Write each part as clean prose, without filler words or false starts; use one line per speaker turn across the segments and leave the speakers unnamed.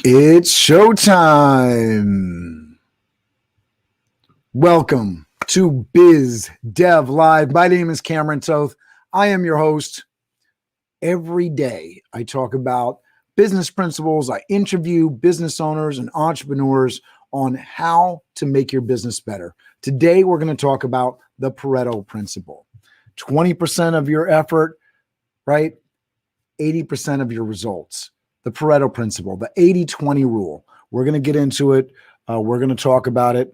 It's showtime. Welcome to Biz Dev Live. My name is Cameron Toth. I am your host. Every day I talk about business principles. I interview business owners and entrepreneurs on how to make your business better. Today we're going to talk about the Pareto principle. 20% of your effort, right? 80% of your results. The Pareto principle, the 80-20 rule. We're going to get into it. We're going to talk about it.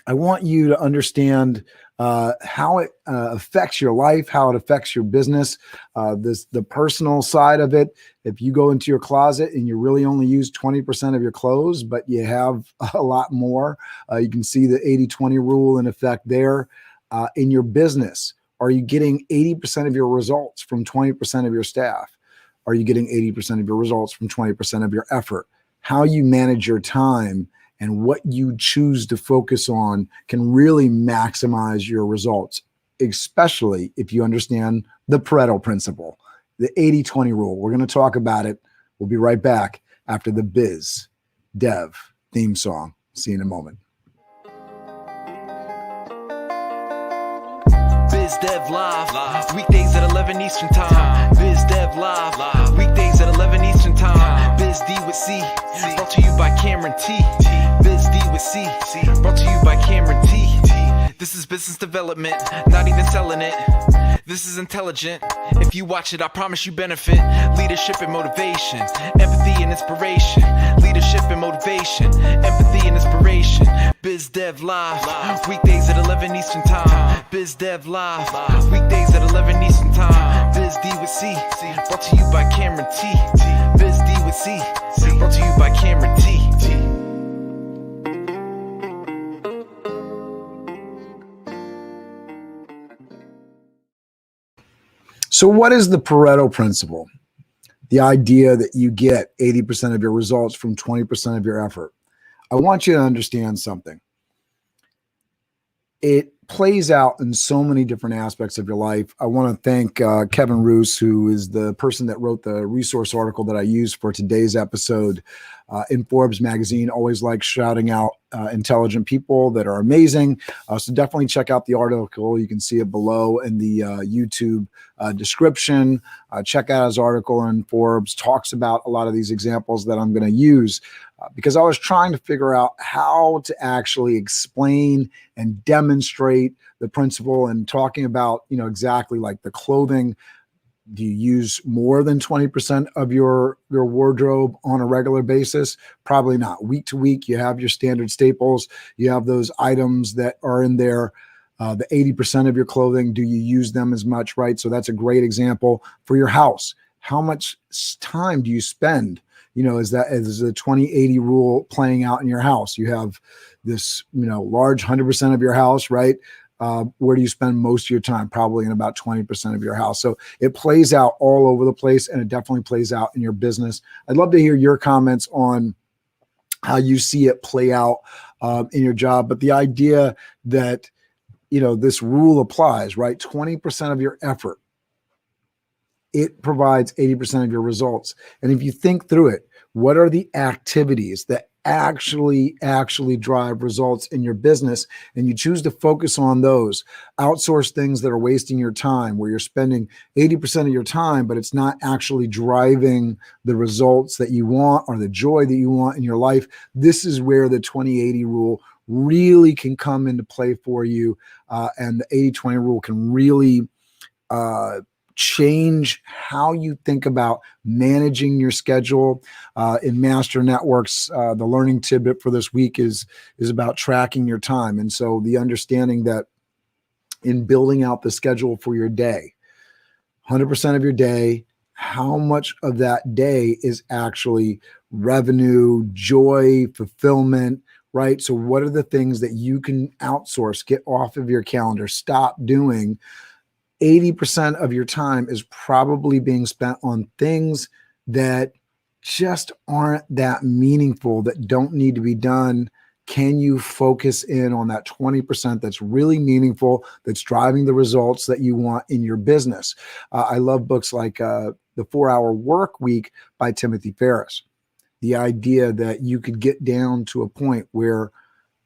I want you to understand how it affects your life, how it affects your business, the personal side of it. If you go into your closet and you really only use 20% of your clothes, but you have a lot more, you can see the 80-20 rule in effect there. In your business, are you getting 80% of your results from 20% of your staff? Are you getting 80% of your results from 20% of your effort? How you manage your time and what you choose to focus on can really maximize your results, especially if you understand the Pareto principle, the 80-20 rule. We're going to talk about it. We'll be right back after the Biz Dev theme song. See you in a moment.
Biz Dev Live, weekdays at 11 Eastern Time. Biz Dev Live, weekdays at 11 Eastern Time. Biz D with C, brought to you by Cameron T. Biz D with C, brought to you by Cameron T. This is business development, not even selling it. This is intelligent. If you watch it, I promise you benefit. Leadership and motivation, empathy and inspiration. Leadership and motivation, empathy and inspiration. Biz Dev Live, weekdays at 11 Eastern Time. Biz Dev Live, weekdays at 11 Eastern Time. Biz D with C, brought to you by Cameron T. Biz D with C, brought to you by Cameron T.
So what is the Pareto principle? The idea that you get 80% of your results from 20% of your effort. I want you to understand something. It plays out in so many different aspects of your life. I want to thank Kevin Roos, who is the person that wrote the resource article that I used for today's episode in Forbes magazine. Always like shouting out intelligent people that are amazing. So definitely check out the article. You can see it below in the YouTube description. Check out his article in Forbes. Talks about a lot of these examples that I'm going to use because I was trying to figure out how to actually explain and demonstrate the principle and talking about, exactly like the clothing. Do you use more than 20% of your wardrobe on a regular basis? Probably not. Week to week, you have your standard staples. You have those items that are in there. The 80% of your clothing, do you use them as much, right? So that's a great example for your house. How much time do you spend? Is the 20-80 rule playing out in your house? You have this, large 100% of your house, right? Where do you spend most of your time? Probably in about 20% of your house. So it plays out all over the place, and it definitely plays out in your business. I'd love to hear your comments on how you see it play out in your job. But the idea that, this rule applies, right? 20% of your effort, it provides 80% of your results. And if you think through it, what are the activities that actually drive results in your business, and you choose to focus on those, outsource things that are wasting your time, where you're spending 80% of your time, but it's not actually driving the results that you want or the joy that you want in your life. This is where the 20-80 rule really can come into play for you. And the 80-20 rule can really change how you think about managing your schedule. In Master Networks, the learning tidbit for this week is about tracking your time. And so the understanding that in building out the schedule for your day, 100% of your day, how much of that day is actually revenue, joy, fulfillment, right? So what are the things that you can outsource, get off of your calendar, stop doing? 80% of your time is probably being spent on things that just aren't that meaningful, that don't need to be done. Can you focus in on that 20% that's really meaningful, that's driving the results that you want in your business? I love books like The 4-Hour Work Week by Timothy Ferriss. The idea that you could get down to a point where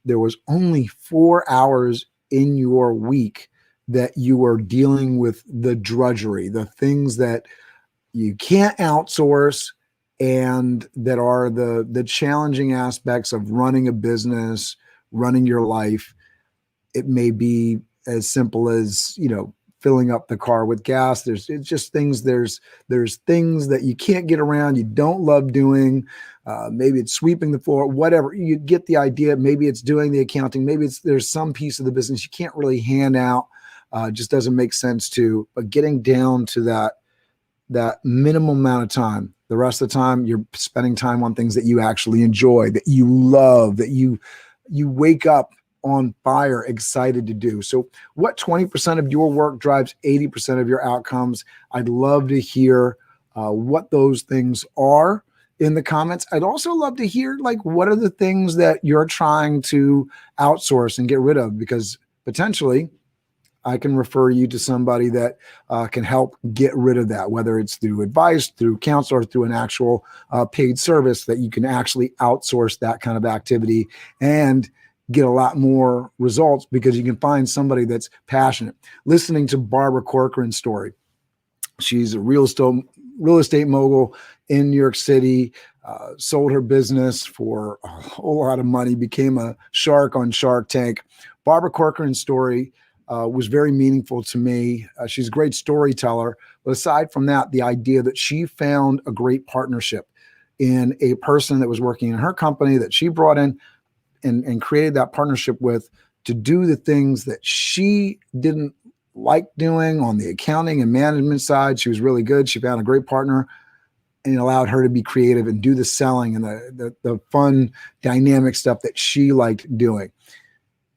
there was only 4 hours in your week that you were dealing with the drudgery, the things that you can't outsource and that are the challenging aspects of running a business, running your life. It may be as simple as, filling up the car with gas. It's just things. There's things that you can't get around. You don't love doing. Maybe it's sweeping the floor, whatever. You get the idea. Maybe it's doing the accounting. Maybe there's some piece of the business you can't really hand out. Just doesn't make sense to. But getting down to that minimum amount of time. The rest of the time, you're spending time on things that you actually enjoy, that you love, that you wake up on fire, excited to do. So what 20% of your work drives 80% of your outcomes? I'd love to hear what those things are in the comments. I'd also love to hear, what are the things that you're trying to outsource and get rid of? Because potentially I can refer you to somebody that can help get rid of that, whether it's through advice, through counsel, or through an actual paid service that you can actually outsource that kind of activity and get a lot more results because you can find somebody that's passionate. Listening to Barbara Corcoran's story. She's a real estate mogul in New York City, sold her business for a whole lot of money, became a shark on Shark Tank. Barbara Corcoran's story was very meaningful to me. She's a great storyteller. But aside from that, the idea that she found a great partnership in a person that was working in her company that she brought in and created that partnership with to do the things that she didn't like doing on the accounting and management side. She was really good. She found a great partner and it allowed her to be creative and do the selling and the fun, dynamic stuff that she liked doing.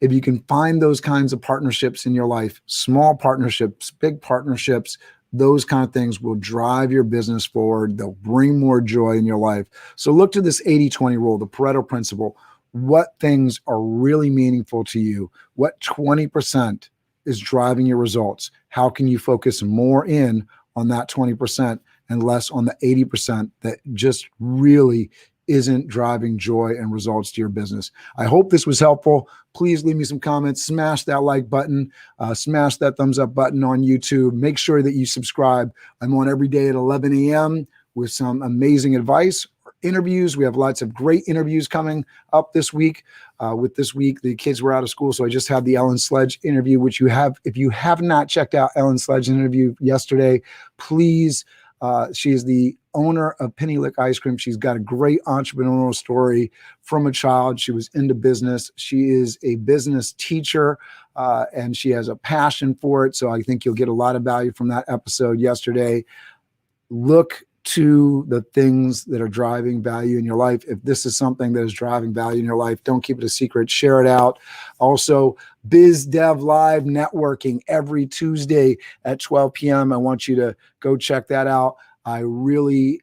If you can find those kinds of partnerships in your life, small partnerships, big partnerships, those kind of things will drive your business forward. They'll bring more joy in your life. So look to this 80-20 rule, the Pareto principle. What things are really meaningful to you? What 20% is driving your results? How can you focus more in on that 20% and less on the 80% that just really isn't driving joy and results to your business? I hope this was helpful. Please leave me some comments, smash that like button, smash that thumbs up button on YouTube. Make sure that you subscribe. I'm on every day at 11 a.m. with some amazing advice, interviews. We have lots of great interviews coming up this week. With this week, the kids were out of school, so I just had the Ellen Sledge interview, which if you have not checked out Ellen Sledge's interview yesterday, please. She is the owner of Penny Lick Ice Cream. She's got a great entrepreneurial story from a child. She was into business. She is a business teacher, and she has a passion for it. So I think you'll get a lot of value from that episode yesterday. Look to the things that are driving value in your life. If this is something that is driving value in your life, don't keep it a secret. Share it out. Also, Biz Dev Live networking every Tuesday at 12 p.m. I want you to go check that out. I really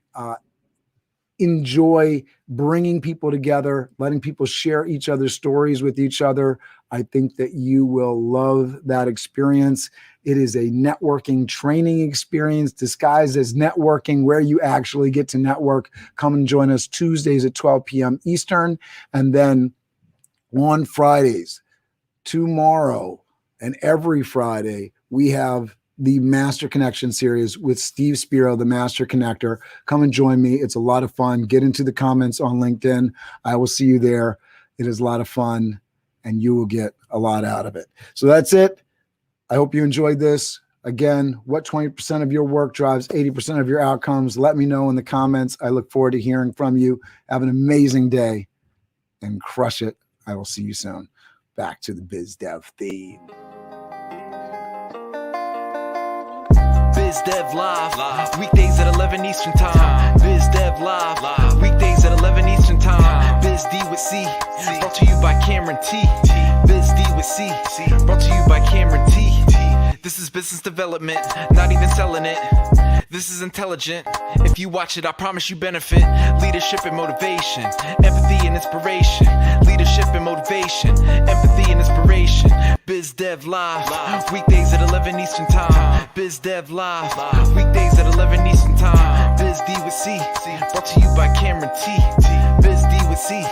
enjoy bringing people together, letting people share each other's stories with each other. I think that you will love that experience. It is a networking training experience disguised as networking where you actually get to network. Come and join us Tuesdays at 12 p.m. Eastern. And then on Fridays, tomorrow and every Friday, we have the Master Connection series with Steve Spiro, the Master Connector. Come and join me. It's a lot of fun. Get into the comments on LinkedIn. I will see you there. It is a lot of fun and you will get a lot out of it. So that's it. I hope you enjoyed this. Again, what 20% of your work drives 80% of your outcomes? Let me know in the comments. I look forward to hearing from you. Have an amazing day and crush it. I will see you soon. Back to the Biz Dev theme.
Biz Dev Live, weekdays at 11 Eastern Time. Biz Dev Live, weekdays at 11 Eastern Time. Biz D with C, brought to you by Cameron T. Biz D with C, brought to you by Cameron T. This is business development, not even selling it. This is intelligent. If you watch it, I promise you benefit. Leadership and motivation, empathy and inspiration. Leadership and motivation, empathy and inspiration. Biz Dev Live, weekdays at 11 Eastern Time. Biz Dev Live, weekdays at 11 Eastern Time. Biz D with C, brought to you by Cameron T. Biz D with C,